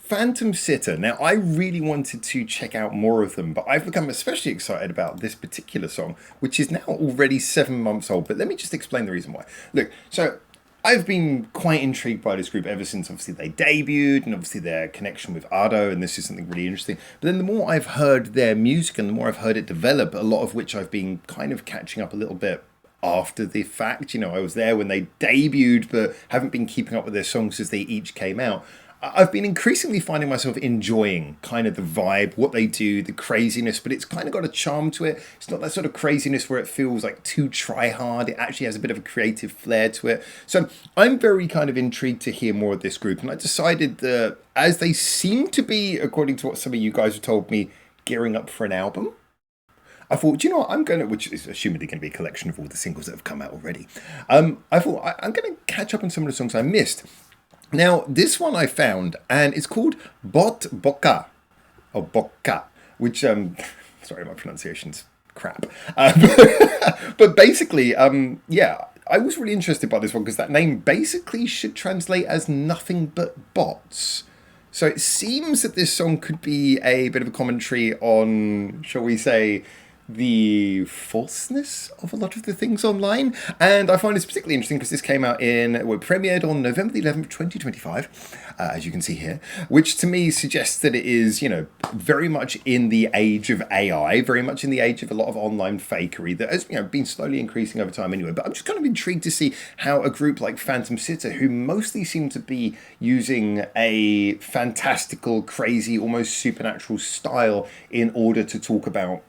Phantom Sitter. Now, I really wanted to check out more of them, but I've become especially excited about this particular song, which is now already 7 months old. But let me just explain the reason why. Look, so I've been quite intrigued by this group ever since obviously they debuted and obviously their connection with Ado, and this is something really interesting. But then the more I've heard their music and the more I've heard it develop, a lot of which I've been kind of catching up a little bit after the fact. You know, I was there when they debuted, but haven't been keeping up with their songs as they each came out. I've been increasingly finding myself enjoying kind of the vibe, what they do, the craziness, but it's kind of got a charm to it. It's not that sort of craziness where it feels like too try hard. It actually has a bit of a creative flair to it. So I'm very kind of intrigued to hear more of this group. And I decided that as they seem to be, according to what some of you guys have told me, gearing up for an album, I thought, you know what, I'm going to, which is assumedly going to be a collection of all the singles that have come out already. I thought I'm going to catch up on some of the songs I missed. Now, this one I found, and it's called Bot Boca, or Boca, which, sorry, my pronunciation's crap. But basically, yeah, I was really interested by this one because that name basically should translate as nothing but bots. So it seems that this song could be a bit of a commentary on, shall we say, the falseness of a lot of the things online. And I find this particularly interesting because this came out premiered on November the 11th, 2025, as you can see here, which to me suggests that it is, you know, very much in the age of AI, very much in the age of a lot of online fakery that has, you know, been slowly increasing over time anyway. But I'm just kind of intrigued to see how a group like Phantom Sitter, who mostly seem to be using a fantastical, crazy, almost supernatural style in order to talk about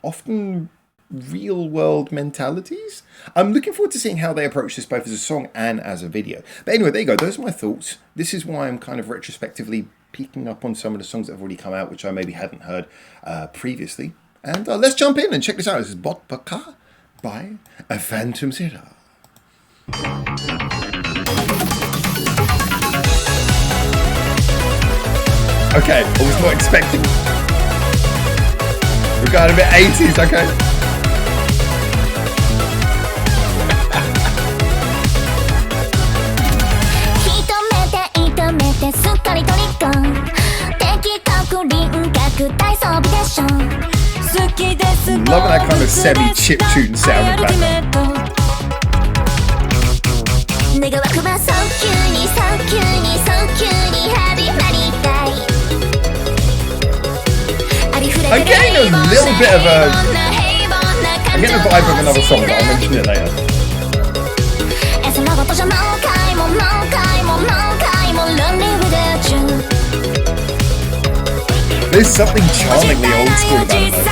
often real world mentalities. I'm looking forward to seeing how they approach this both as a song and as a video. But anyway, there you go. Those are my thoughts. This is why I'm kind of retrospectively peeking up on some of the songs that have already come out, which I maybe hadn't heard previously. And let's jump in and check this out. This is Bot Boca by a Phantom Sitter. Okay, I was not expecting. We've got a bit 80s, okay. Loving that kind of semi-chip tune sound in the background. I'm getting a little bit of a... I'm getting a vibe of another song, but I'll mention it later. There's something charmingly old school about it, though.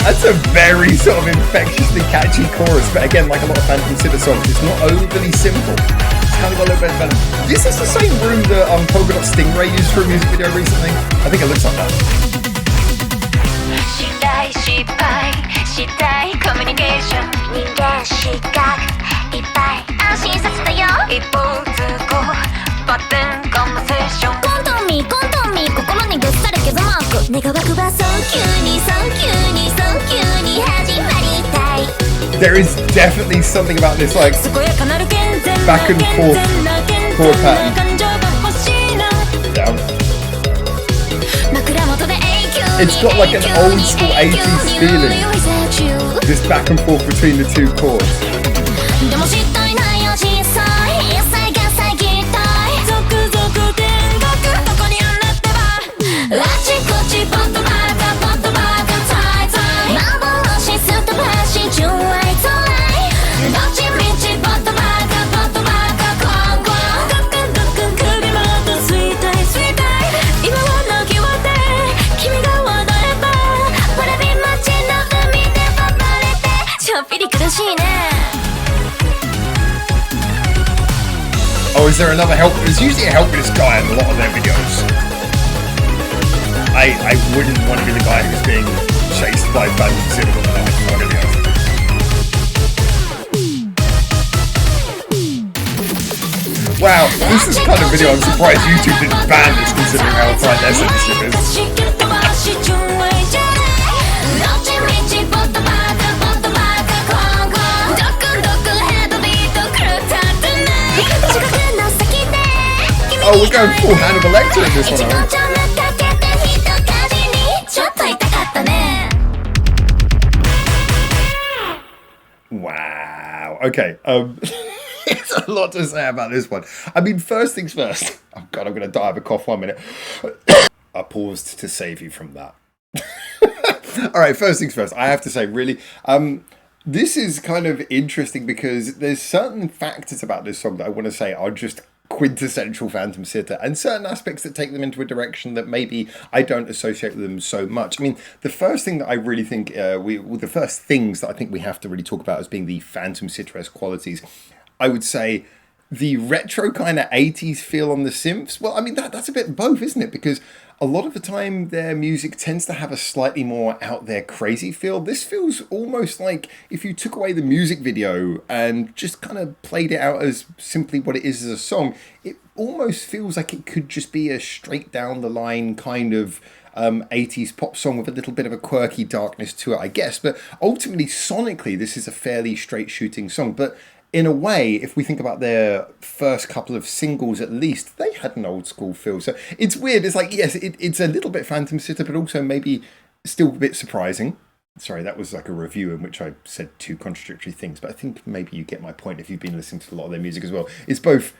That's a very sort of infectiously catchy chorus, but again, like a lot of Phantom Sitter songs, it's not overly simple. It's kind of got a little bit better. This is the same room that Polka Dot Stingray used for a music video recently. I think it looks like that. There is definitely something about this like back and forth chord pattern. Down. It's got like an old school 80s feeling. This back and forth between the two chords. Oh, is there another help? There's usually a helpless guy in a lot of their videos. I wouldn't want to be the guy who's being chased by Phantom Cinema on the night. I'm gonna be honest. Wow, this is the kind of video I'm surprised YouTube didn't ban this considering how fine their censorship is. Oh, we're going full Hannibal Lecter in this one, aren't we? Wow. Okay. It's a lot to say about this one. I mean, first things first. Oh God, I'm going to die of a cough. 1 minute. I paused to save you from that. All right, first things first. I have to say, really, this is kind of interesting because there's certain factors about this song that I want to say are just quintessential Phantom Sitter, and certain aspects that take them into a direction that maybe I don't associate with them so much. I mean, the first thing that I really think the first things that I think we have to really talk about as being the Phantom Sitter-esque qualities, I would say the retro kind of 80s feel on the synths. Well, I mean, that's a bit both, isn't it? Because a lot of the time their music tends to have a slightly more out there crazy feel. This feels almost like if you took away the music video and just kind of played it out as simply what it is as a song, it almost feels like it could just be a straight down the line kind of 80s pop song with a little bit of a quirky darkness to it, I guess. But ultimately, sonically, this is a fairly straight shooting song. But in a way, if we think about their first couple of singles at least, they had an old school feel. So it's weird. It's like, yes, it's a little bit Phantom Sitter, but also maybe still a bit surprising. Sorry, that was like a review in which I said two contradictory things, but I think maybe you get my point if you've been listening to a lot of their music as well. It's both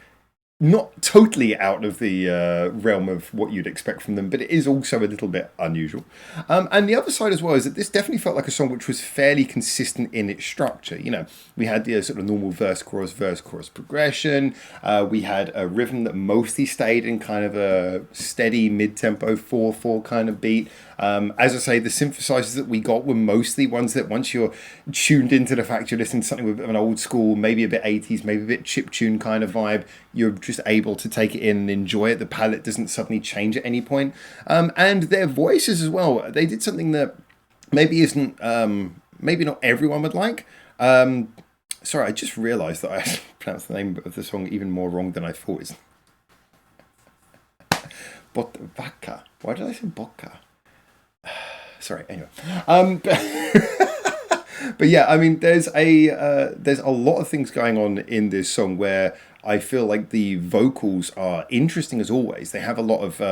not totally out of the realm of what you'd expect from them, but it is also a little bit unusual. And the other side as well is that this definitely felt like a song which was fairly consistent in its structure. You know, we had the sort of normal verse, chorus progression. We had a rhythm that mostly stayed in kind of a steady mid-tempo 4/4 kind of beat. As I say, the synthesizers that we got were mostly ones that once you're tuned into the fact you're listening to something with an old school, maybe a bit 80s, maybe a bit chiptune kind of vibe, you're just able to take it in and enjoy it. The palette doesn't suddenly change at any point. And their voices as well, they did something that maybe isn't, maybe not everyone would like. Sorry, I just realized that I pronounced the name of the song even more wrong than I thought. It's Vaca. Why did I say Bocca? Sorry, anyway. But yeah, I mean, there's a lot of things going on in this song where I feel like the vocals are interesting as always. They have a lot of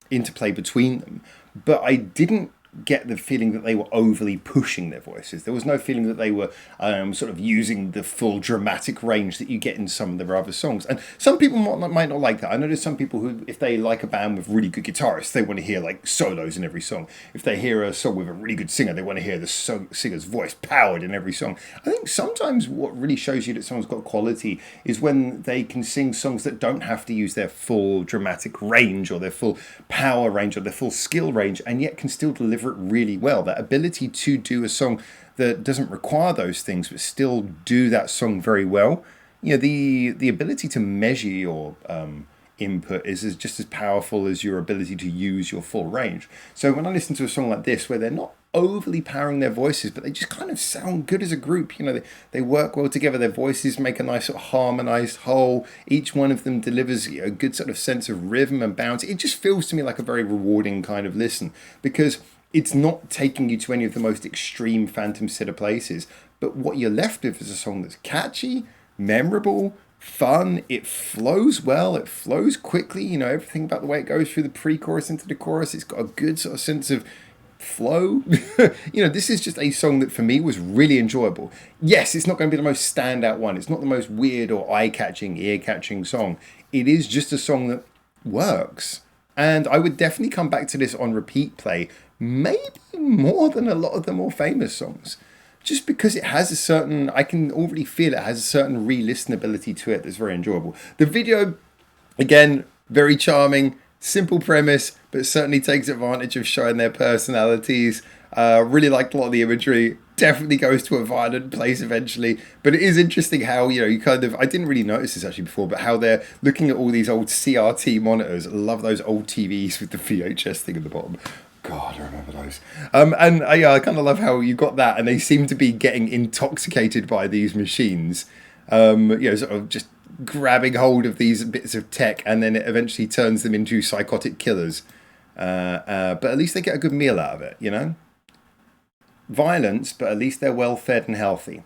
interplay between them, but I didn't get the feeling that they were overly pushing their voices. There was no feeling that they were sort of using the full dramatic range that you get in some of their other songs. And some people might not like that. I know there's some people who, if they like a band with really good guitarists, they want to hear like solos in every song. If they hear a song with a really good singer, they want to hear the singer's voice powered in every song. I think sometimes what really shows you that someone's got quality is when they can sing songs that don't have to use their full dramatic range or their full power range or their full skill range, and yet can still deliver it really well. That ability to do a song that doesn't require those things but still do that song very well. You know, the ability to measure your input is just as powerful as your ability to use your full range. So when I listen to a song like this where they're not overly powering their voices, but they just kind of sound good as a group, you know, they work well together, their voices make a nice sort of harmonized whole, each one of them delivers a good sort of sense of rhythm and bounce. It just feels to me like a very rewarding kind of listen, because it's not taking you to any of the most extreme Phantom Sitter places, but what you're left with is a song that's catchy, memorable, fun. It flows well, it flows quickly, you know, everything about the way it goes through the pre-chorus into the chorus, it's got a good sort of sense of flow. You know, this is just a song that for me was really enjoyable. Yes, it's not going to be the most standout one, it's not the most weird or eye-catching, ear-catching song. It is just a song that works. And I would definitely come back to this on repeat play, maybe more than a lot of the more famous songs. Just because it has a certain, I can already feel it has a certain re-listenability to it that's very enjoyable. The video, again, very charming, simple premise, but certainly takes advantage of showing their personalities. Really liked a lot of the imagery. Definitely goes to a violent place eventually. But it is interesting how, you know, you kind of, I didn't really notice this actually before, but how they're looking at all these old CRT monitors. I love those old TVs with the VHS thing at the bottom. God, I remember those. And yeah, I kind of love how you got that, and they seem to be getting intoxicated by these machines. Sort of just grabbing hold of these bits of tech, and then it eventually turns them into psychotic killers. But at least they get a good meal out of it, you know? Violence, but at least they're well fed and healthy.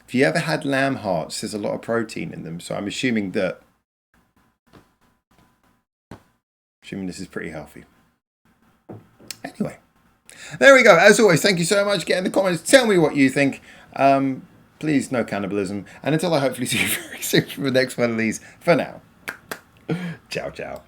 If you ever had lamb hearts, there's a lot of protein in them, so I'm assuming this is pretty healthy. Anyway, there we go. As always, thank you so much. Get in the comments. Tell me what you think. Please, no cannibalism. And until I hopefully see you very soon for the next one of these, for now, ciao, ciao.